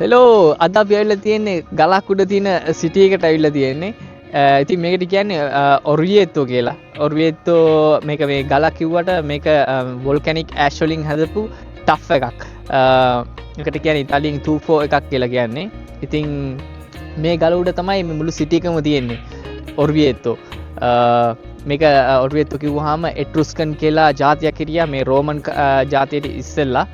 Hello අද අපි ඇවිල්ලා තියෙන්නේ ගලක් උඩ තියෙන සිටි එකට ඇවිල්ලා තියෙන්නේ. ඉතින් මේකට කියන්නේ ඔර්වියේත්තෝ කියලා. ඔර්වියේත්තෝ මේක මේ ගලක් කිව්වට මේක වොල්කැනික් ඇෂ් වලින් හදපු ටෆ් එකක්. මේකට කියන්නේ ඉතාලියෙන් 2-4 එකක් කියලා කියන්නේ. ඉතින් මේ ගල උඩ තමයි මේ මුළු සිටි එකම තියෙන්නේ. ඔර්වියේත්තෝ. මේක ඔර්වියේත්තෝ කිව්වහම එට්රුස්කන් කියලා ජාතියක් හිටියා මේ රෝමන් ජාතියට ඉස්සෙල්ලා.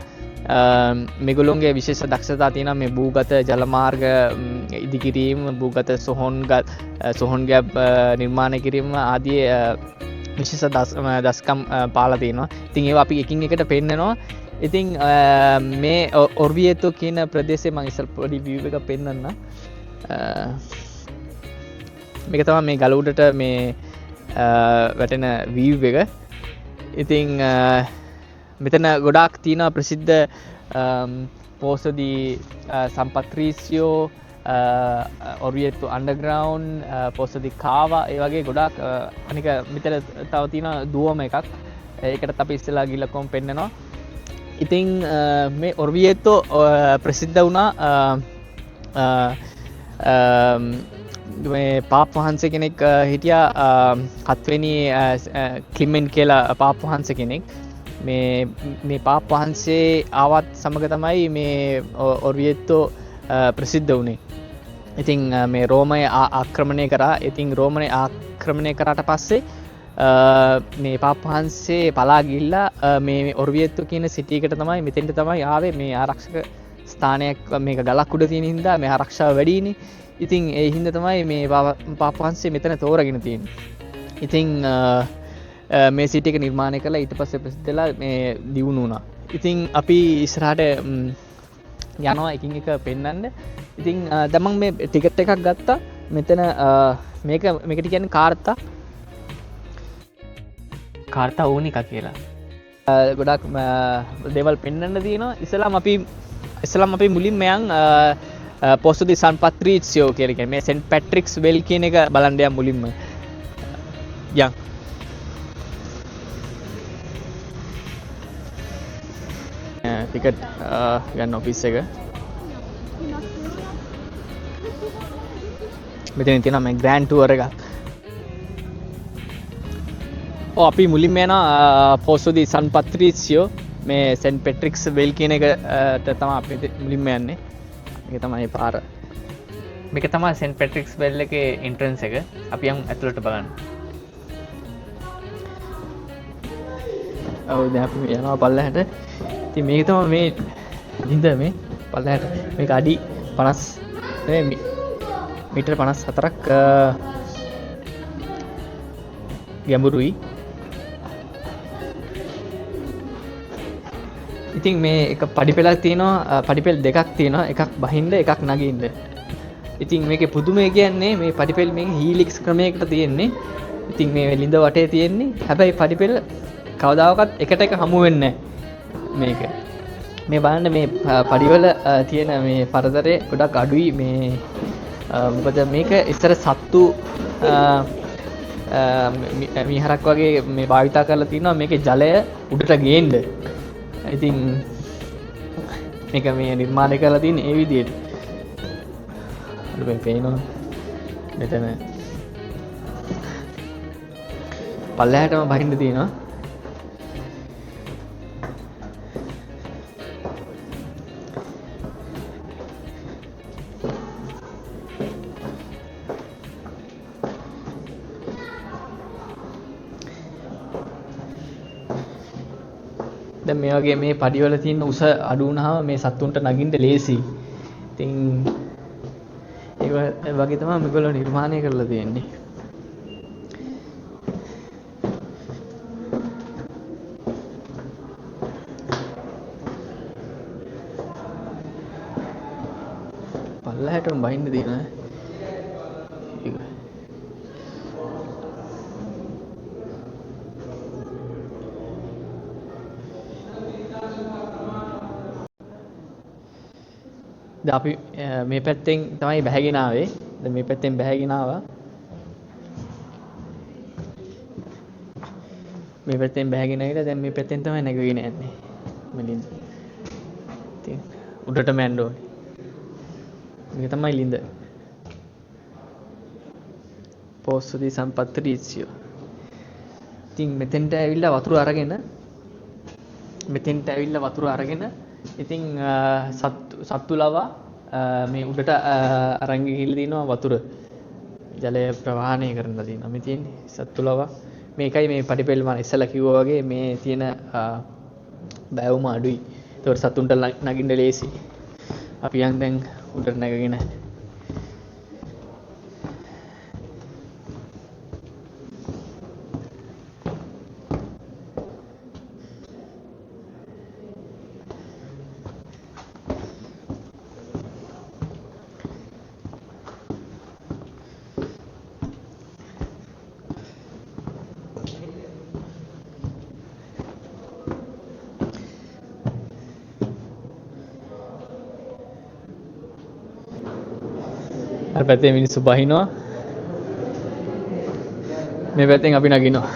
මෙගොලුන්ගේ විශේෂ දක්ෂතා තියෙනවා මේ භූගත ජලමාර්ග ඉදිකිරීම භූගත සොහොන් ගැබ් නිර්මාණය කිරීම ආදී විශේෂ දස්කම් පාලා තියෙනවා. ඉතින් ඒවා අපි එකින් එකට පෙන්නනවා. ඉතින් මේ ඔර්වියේත්තෝ කියන ප්‍රදේශයේ මම ඉස්සර පොඩි view එකක් පෙන්නන්න. මේක තමයි මේ ගල උඩට මේ වැටෙන view එක. ඉතින් මෙතන ගොඩාක් තියෙනවා ප්‍රසිද්ධ පෝසදී සම්පත්‍රීසියෝ ඔර්වියේත්තෝ අන්ඩර්ග්‍රවුන්ඩ් පෝසදී කාවා ඒ වගේ ගොඩාක් අනික මෙතන තව තියෙන දුවම එකක්. ඒකට අපි ඉස්සෙල්ලා ගිහලා කොම් පෙන්නනවා. ඉතින් මේ ඔර්වියේත්තෝ ප්‍රසිද්ධ වුණා මේ පාප් වහන්සේ කෙනෙක් හිටියා 7 වෙනි ක්ලිමෙන්ට් කියලා පාප් වහන්සේ කෙනෙක්. මේ පාප් වහන්සේ ආවත් සමග තමයි මේ ඔර්වියේත්තෝ ප්‍රසිද්ධ වුණේ. ඉතින් මේ රෝමය ආක්‍රමණය කරා. ඉතින් රෝමය ආක්‍රමණය කරාට පස්සේ මේ පාප් වහන්සේ පලා ගිහිල්ලා මේ ඔර්වියේත්තෝ කියන සිටි එකට තමයි මෙතෙන්ට තමයි ආවේ. මේ ආරක්ෂක ස්ථානයක් මේක ගලක් උඩ තියෙන හින්දා මේ ආරක්ෂාව වැඩිනේ. ඉතින් ඒ හින්දා තමයි මේ පාප් වහන්සේ මෙතන තෝරගෙන තියෙන්නේ. ඉතින් මේ සිටි එක නිර්මාණය කළා. ඊට පස්සේ ප්‍රසිද්ධලා මේ දියුණු වුණා. ඉතින් අපි ඉස්සරහට යනවා එකින් එක පෙන්වන්න. ඉතින් දැන් මම මේ ටිකට් එකක් ගත්තා. මෙතන මේකට කියන්නේ කාර්තා ඕනිකා කියලා. ගොඩක් දේවල් පෙන්වන්න තියෙනවා. ඉස්සලාම අපි මුලින්ම යන් පොසෝ ඩි සන් පත්‍රීසියෝ කියලා කියන්නේ මේ සෙන්ට් පැට්‍රික්ස් වෙල් කියන එක බලන්න යන් මුලින්ම. යන් ටිකට් ගන්න ඔෆිස් එක. මෙතන තියෙනවා මේ ග්‍රෑන්ඩ් ටුවර් එකක්. අපි මුලින්ම යනවා පොසෝ ඩි සන් පත්‍රීසියෝ මේ සෙන්ට් පැට්‍රික්ස් වෙල් කියන එකට තමයි අපි මුලින්ම යන්නේ. මේක තමයි පාර. මේක තමයි සෙන්ට් පැට්‍රික්ස් වෙල් එකේ එන්ට්‍රන්ස් එක. අපි යමු ඇතුළට බලන්න. ඔව් දැන් අපි යනවා පල්ලෙහාට. ඉතින් මේක තමයි මේ ළිඳ මේ පල්ලෙහාට. මේක අඩි 50 නෙමෙයි මීටර 54ක් ගැඹුරුයි. ඉතින් මේ එක පඩිපෙළක් තියෙනවා. පඩිපෙළ දෙකක් තියෙනවා. එකක් බහින්න එකක් නගින්න. ඉතින් මේකේ පුදුමය කියන්නේ මේ පඩිපෙළ මේක හීලික්ස් ක්‍රමයකට තියෙන්නේ. ඉතින් මේ ළිඳ වටේ තියෙන්නේ. හැබැයි පඩිපෙළ කවදාකවත් එකට එක හමු වෙන්නේ නැහැ. මේ බලන්න මේ පඩිවල තියෙන මේ පරතරය ගොඩක් අඩුයි. මේ මොකද මේක ඉස්සර සත්තු මිහරක් වගේ මේ භාවිතා කරලා තිනවා මේකේ ජලය උඩට ගේන්න. ඉතින් මේක මේ නිර්මාණය කරලා තියෙන්නේ ඒ විදිහට. මේ පේනවා මෙතන පල්ලෙහාටම බහින්න තියෙනවා. දැන් මේ වගේ මේ පඩිවල තියෙන උස අඩු වුණාම මේ සත්තුන්ට නගින්න ලේසි. ඉතින් ඒ වගේ තමයි මේගොල්ලෝ නිර්මාණය කරලා තියෙන්නේ. පල්ලෙහාටම බහින්න තියෙනවා. දැන් අපි මේ පැත්තෙන් තමයි බැහැගෙන ආවේ. දැන් මේ පැත්තෙන් බැහැගෙන ආවා. මේ පැත්තෙන් බැහැගෙන ආවිලා දැන් මේ පැත්තෙන් තමයි නැගගෙන යන්නේ. මෙලින්. ඉතින් උඩටම යන්න ඕනේ. මේක තමයි ලින්ද. පෝස්තුති සම්පත් රීච්චියෝ. ඉතින් මෙතෙන්ට ඇවිල්ලා වතුර අරගෙන ඉතින් සත්තු ලවා මේ උඩට අරන් ගිහිල්ලා දිනවා වතුර. ජලය ප්‍රවාහණය කරන්න තියෙනවා. මේ තියෙන්නේ සත්තු ලවා. මේකයි මේ පඩිපෙළ මම ඉස්සලා කිව්වා වගේ මේ තියෙන බෑවුම අඩුයි. ඒතකොට සතුන්ට නගින්න ලේසි. අපි යන් දැන් උඩට නැගගෙන අර පැත්තේ මිනිස්සු බහිනවා. මේ පැත්තෙන් අපි නගිනවා.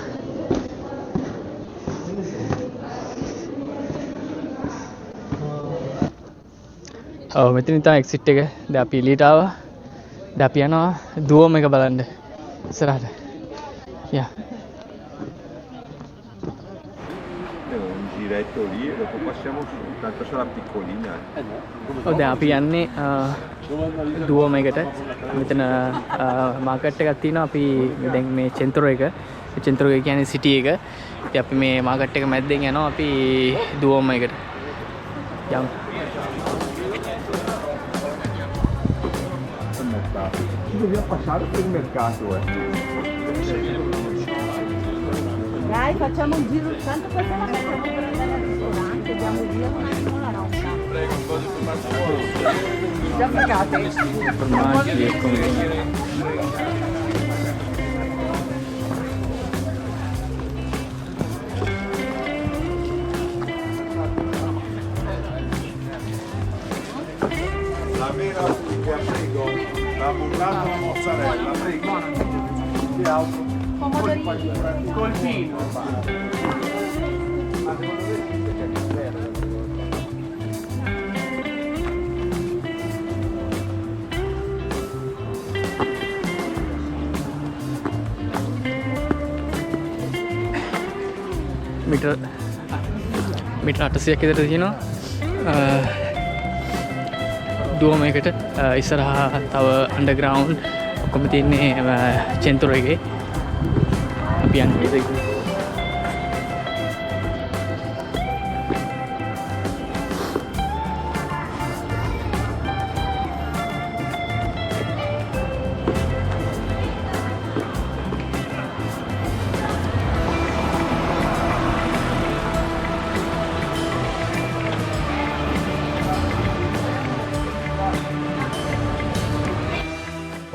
ඔව් මෙතනින් තමයි එක්සිට් එක. දැන් අපි එළියට ආවා. දැන් අපි යනවා දුවම එක බලන්න. ඉස්සරහට. යා. Un giretto lì e dopo passiamo su, tanto sarà piccolina. ඔව් දැන් අපි යන්නේ දුවම එකට. මෙතන මාකට් එකක් තියෙනවා. අපි දැන් මේ චෙන්තරෝ එක. චෙන්තරෝ එක කියන්නේ සිටි එක. ඉතින් අපි මේ මාකට් එක මැද්දෙන් යනවා අපි දුවම එකට. යමු. Dobbiamo passare per il mercato, Dai, facciamo un giro, tanto poi se la facciamo per andare al ristorante, andiamo via con la roba. Prego, un po' di formaggio. Già pagate? Formaggi e convegni. La vera uva, prego. La burrata, la mozzarella, prego. Che altro? Colpino. Metre 800ක් විතර තියෙනවා. දුවම එකට ඉස්සරහා තව underground ඔක්කොම තියෙන්නේ චෙන්තුරෝ එකේ. අපි යන්නේ ඒක.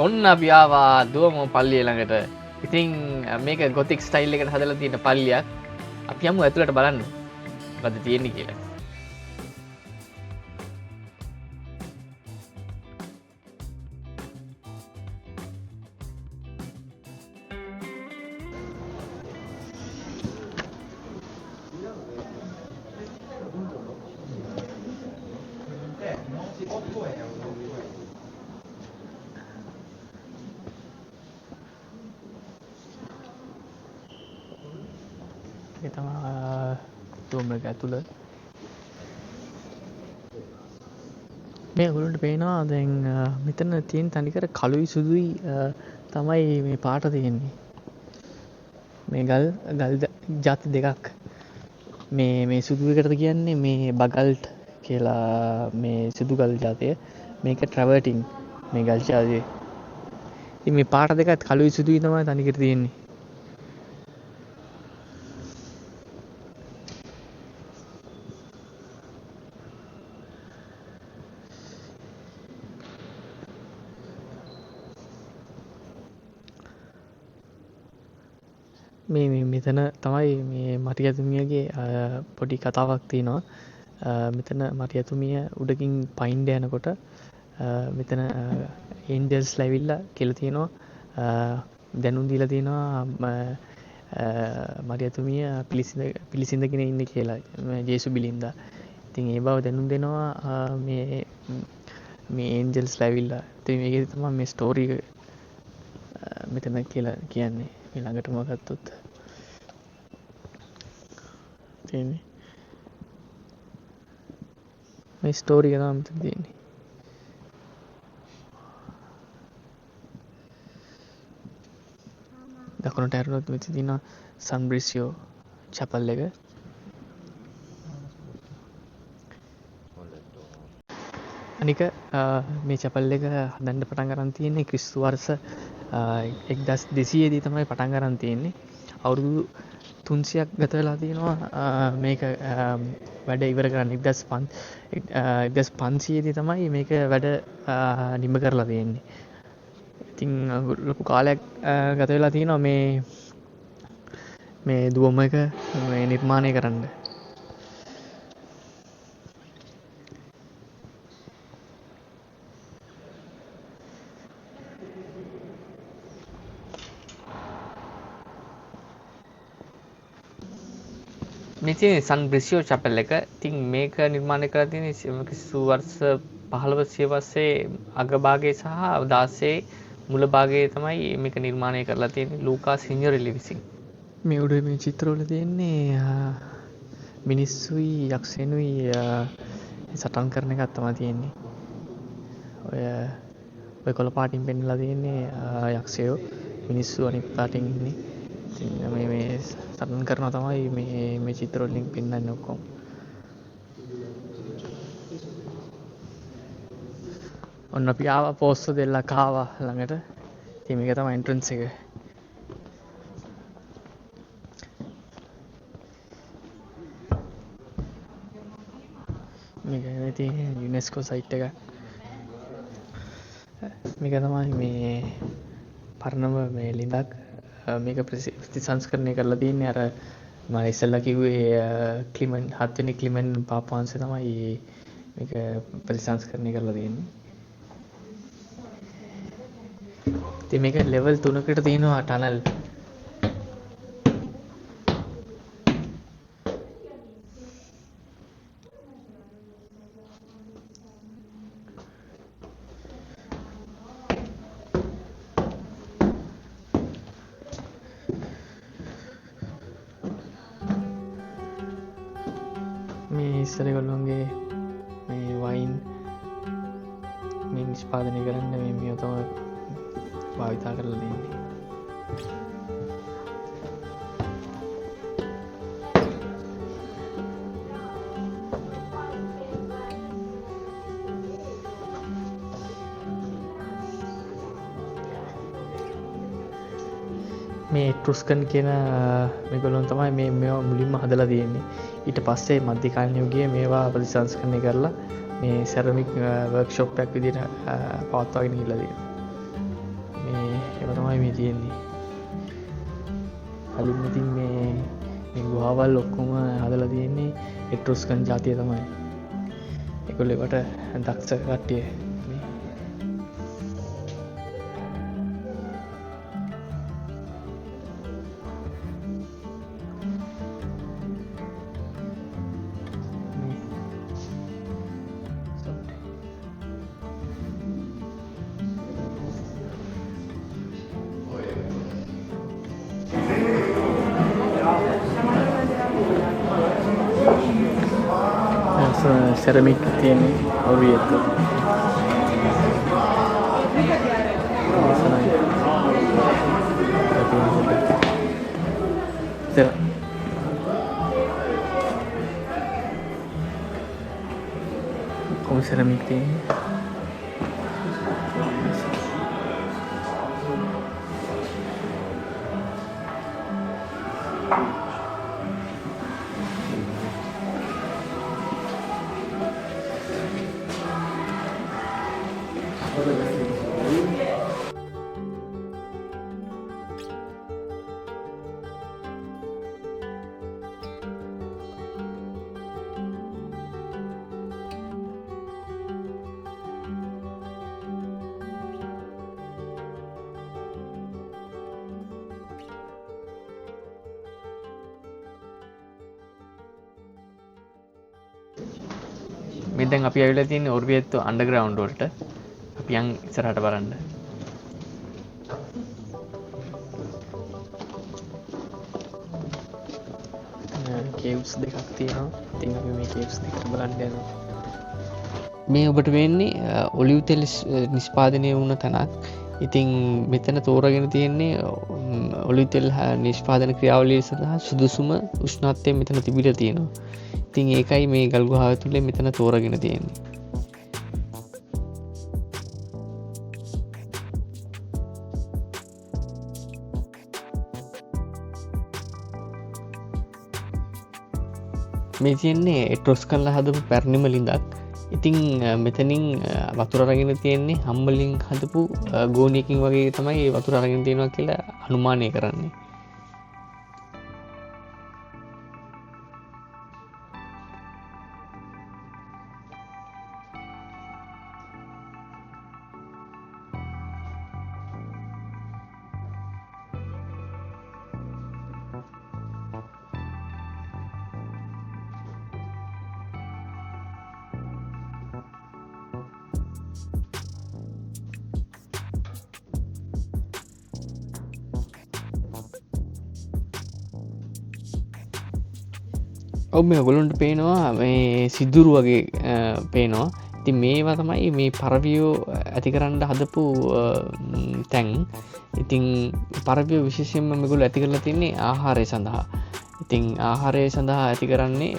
ඔන්න අපි ආවා දුවම පල්ලිය ළඟට. ඉතින් මේක ගොතික් ස්ටයිල් එකට හදලා තියෙන පල්ලියක්. අපි යමු ඇතුළට බලන්න මොකද තියෙන්නේ කියලා. ඒක තමයි දුවම එක ඇතුළ. මේ ඔයගොල්ලන්ට පේනවා දැන් මෙතන තියෙන තනිකර කළුයි සුදුයි තමයි මේ පාට තියෙන්නේ. මේ ගල් ජාති දෙකක්. මේ සුදු එකට කියන්නේ මේ බගල්ට් කියලා මේ සුදු ගල් ජාතිය. මේක ට්‍රැවර්ටින් මේ ගල් ජාතිය. ඉතින් මේ පාට දෙකත් කළුයි සුදුයි තමයි තනිකර තියෙන්නේ. මෙතන තමයි මේ මරියතුමියගේ පොඩි කතාවක් තියෙනවා. මෙතන මරියතුමිය උඩකින් පයින්ඩ යනකොට මෙතන ඒන්ජල්ස් ලැවිල්ලා කියලා තියෙනවා. දැනුම් දීලා තියෙනවා මරියතුමිය පිළිසිඳගෙන ඉන්නේ කියලා ජේසු බිලින්දා. ඉතින් ඒ බව දැනුම් දෙනවා මේ මේ ඒන්ජල්ස්ලා ඇවිල්ලා. ඉතින් මේකේ තමයි මේ ස්ටෝරි එක මෙතන කියලා කියන්නේ. මේ ළඟටම ගත්තොත් තියෙන්නේ මේ ස්ටෝරි එක තමයි මෙතන තියෙන්නේ. දකුණට ඇරුණොත් මෙතන තියෙනවා සන් බ්‍රිසියෝ චැපල් එක. අනික මේ චැපල් එක හදන්න පටන් ගන්න තියෙන්නේ ක්‍රිස්තු වර්ෂ 1200 දී තමයි පටන් ගන්න තියෙන්නේ. අවුරුදු 300ක් ගත වෙලා තියෙනවා මේක වැඩ ඉවර කරන්න. 1500 දී තමයි මේක වැඩ නිම කරලා තියෙන්නේ. ඉතින් ලොකු කාලයක් ගත වෙලා තියෙනවා මේ දුවම එක මේ නිර්මාණය කරන්න. මේ තියෙන සන් බ්‍රිසියෝ චැපල් එක. ඉතින් මේක නිර්මාණය කරලා තියෙන්නේ ක්‍රිස්තු වර්ෂ 1500 පස්සේ අගභාගයේ සහ 16 මුල භාගයේ තමයි මේක නිර්මාණය කරලා තියෙන්නේ ලූකාස් හින්ජරෙලි විසින්. මේ උඩ මේ චිත්‍රවල තියෙන්නේ මිනිස්සුයි යක්ෂයනුයි සටන් කරන එකක් තමයි තියෙන්නේ. ඔය කොළ පාටින් පෙන්නලා තියෙන්නේ යක්ෂයෝ, මිනිස්සු අනිත් පාටින් ඉන්නේ. ඉතින් මේ සටන් කරනවා තමයි මේ චිත්‍රවලින් පෙන්නන්නේ ඔක්කොම. ඔන්න අපි ආවා පෝස්ට් දෙල්ලා කාවා ළඟට. ඉතින් මේක තමයි එන්ට්‍රන්ස් එක. මේක තියෙන යුනෙස්කෝ සයිට් එක. මේක තමයි මේ පරණම මේ ලිඳක්. මේක ප්‍රතිසංස්කරණය කරලා තියෙන්නේ අර මම ඉස්සෙල්ලා කිව්වේ ක්ලිමන් 7 වෙනි ක්ලිමන් පාපවංශය තමයි මේක ප්‍රතිසංස්කරණය කරලා තියෙන්නේ. ඉතින් මේක ලෙවල් 3කට තියෙනවා ටනල්. මේ ඉස්සර ඒගොල්ලෝගේ මේ වයින් මේ නිෂ්පාදනය කරන්න මේ තමයි භාවිතා කරලා තියෙන්නේ. මේ එට්රුස්කන් කියන මේගොල්ලන් තමයි මේවා මුලින්ම හදලා තියෙන්නේ. ඊට පස්සේ මධ්‍යකාලීන යුගයේ මේවා ප්‍රතිසංස්කරණය කරලා මේ සෙරමික් වර්ක්ෂොප් එකක් විදිහට පවත්වාගෙන ගිහලා තියෙනවා. ඒව තමයි මේ තියෙන්නේ. කලින් ඉතින් මේ ගුහාවල් ඔක්කොම හදලා තියෙන්නේ එට්රුස්කන් ජාතිය තමයි. ඒගොල්ලෝ ඒකට දක්ෂ කට්ටිය. සෙරමික් තියෙන්නේ ඔරියත්. කොහොම සෙරමික් තියෙන්නේ. මේ දැන් අපි ඇවිල්ලා තියෙන්නේ ඔර්වියත්තු අන්ඩර්ග්‍රවුන්ඩ් වලට. අපි යන් ඉස්සරහට බලන්න. කේව්ස් දෙකක් තියෙනවා. ඉතින් අපි මේ කේව්ස් දෙක බලන්න යනවා. මේ ඔබට වෙන්නේ ඔලිව් තෙල් නිෂ්පාදනය වුණ තැනක්. ඉතින් මෙතන තෝරගෙන තියෙන්නේ ඔලිව් තෙල් නිෂ්පාදන ක්‍රියාවලිය සඳහා සුදුසුම උෂ්ණත්වය මෙතන තිබිලා තියෙනවා. ඉතින් ඒකයි මේ ගල් ගුහාව තුල මෙතන තෝරගෙන තියෙන්නේ. මේ තියෙන්නේ එට්‍රොස් කරලා හදපු පැරණිම ලිඳක්. ඉතින් මෙතනින් වතුර අරගෙන තියෙන්නේ හම්බලින් හදපු ගෝණියකින් වගේ තමයි වතුර අරගෙන තියෙනවා කියලා අනුමානය කරන්නේ. ඔබ මේ ඔයගොල්ලන්ට පේනවා මේ සිදුරු වගේ පේනවා. ඉතින් මේවා තමයි මේ පරවියෝ ඇති කරන්න හදපු තැන්. ඉතින් පරවියෝ විශේෂයෙන්ම මේගොල්ලෝ ඇති කරලා තින්නේ ආහාරය සඳහා. ඉතින් ආහාරය සඳහා ඇති කරන්නේ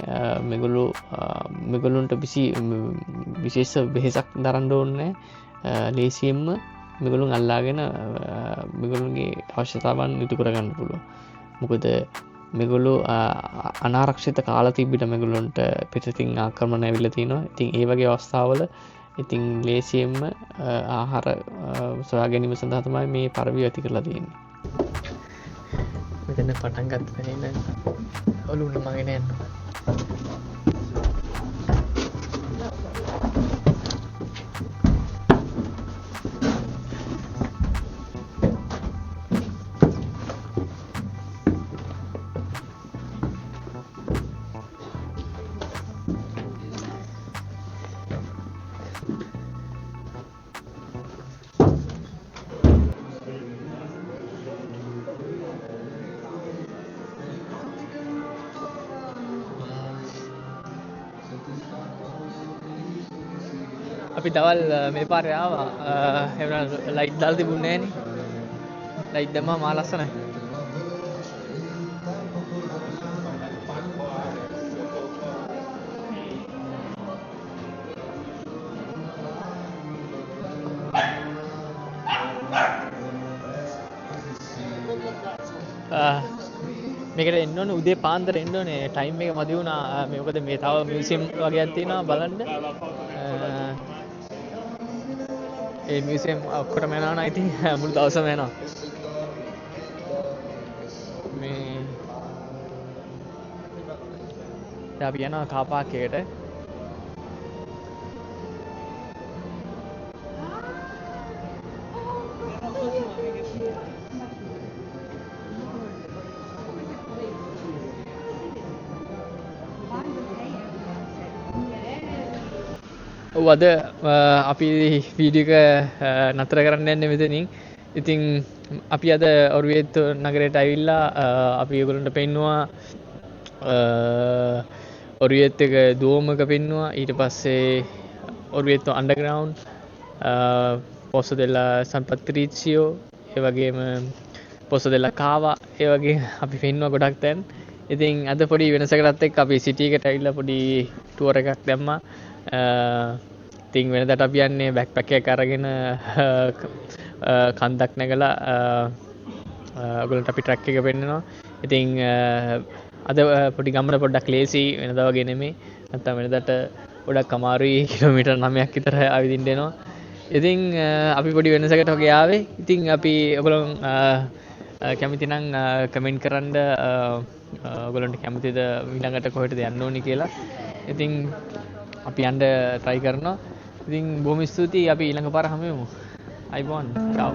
මේගොල්ලන්ට විශේෂ වෙහෙසක් දරන්න ඕනේ. ලේසියෙන්ම මේගොල්ලන් අල්ලාගෙන මේගොල්ලන්ගේ අවශ්‍යතාවන් ඉටු කරගන්න පුළුවන්. මොකද මේගොල්ලෝ අනාරක්ෂිත කාලා තිබ්බිට මේගොල්ලන්ට පිටතින් ආක්‍රමණ ඇවිල්ලා තිනවා. ඉතින් ඒ වගේ අවස්ථාවල ඉතින් ලේසියෙන්ම ආහාර සොයා ගැනීම සඳහා තමයි මේ පරවිය ඇති කරලා තියෙන්නේ. මෙතන පටන් ගත්ත තැන ඉඳන් ඔලුන්න මගෙන යනවා. අපි දවල් මේ පාරේ ආවා. එහෙනම් ලයිට් දාලා තිබුණේ නෑනේ. ලයිට් දැම්මා මා ලස්සනයි. මේකට එන්න ඕනේ උදේ පාන්දර එන්න ඕනේ. ටයිම් එක මදි වුණා. මොකද මේ තව මියුසියම් වගේක් තියෙනවා බලන්න. ඒ මියුසියම් ඔක්කොටම යනවා නම් ඉතින් මුළු දවසම යනවා. මේ දැන් අපි යනවා කාර් පාක් එකට. අද අපි වීඩියෝ එක නතර කරන්න යන්නේ මෙතනින්. ඉතින් අපි අද ඔර්වියත්තු නගරයට ඇවිල්ලා අපි ඒගොල්ලන්ට පෙන්නුවා ඔර්වියත්තු එක දුවමක පෙන්නුවා. ඊට පස්සේ ඔර්වියත්තු අන්ඩර්ග්‍රවුන්ඩ්, පොසෝ දෙලා සන් පත්‍රීසියෝ, ඒ වගේම පොසෝ දෙලා කාවා, ඒ වගේ අපි පෙන්නුවා ගොඩක් තැන්. ඉතින් අද පොඩි වෙනසකටත් එක්ක අපි සිටි එකට ඇවිල්ලා පොඩි ටුවර් එකක් දැම්මා. ඉතින් වෙනදට අපි යන්නේ බෑක්පැක් එකක් අරගෙන කන්දක් නැගලා ඔයගොල්ලන්ට අපි ට්‍රැක් එක පෙන්නනවා. ඉතින් අද පොඩි ගමන පොඩ්ඩක් ලේසි වෙනදා වගේ නෙමෙයි. නැත්තම් වෙනදට ගොඩක් අමාරුයි. කිලෝමීටර් 9ක් විතර ආවිදින්න එනවා. ඉතින් අපි පොඩි වෙනසකට වගේ ආවේ. ඉතින් අපි ඔයගොල්ලන් කැමති නම් කමෙන්ට් කරන්න ඔයගොල්ලන්ට කැමතිද ඊළඟට කොහෙටද යන්න ඕනි කියලා. ඉතින් අපි යන්න try කරනවා. ඉතින් බොහොම ස්තුතියි. අපි ඊළඟ පාර හමු වෙමු. අයිබෝන්. චාව්.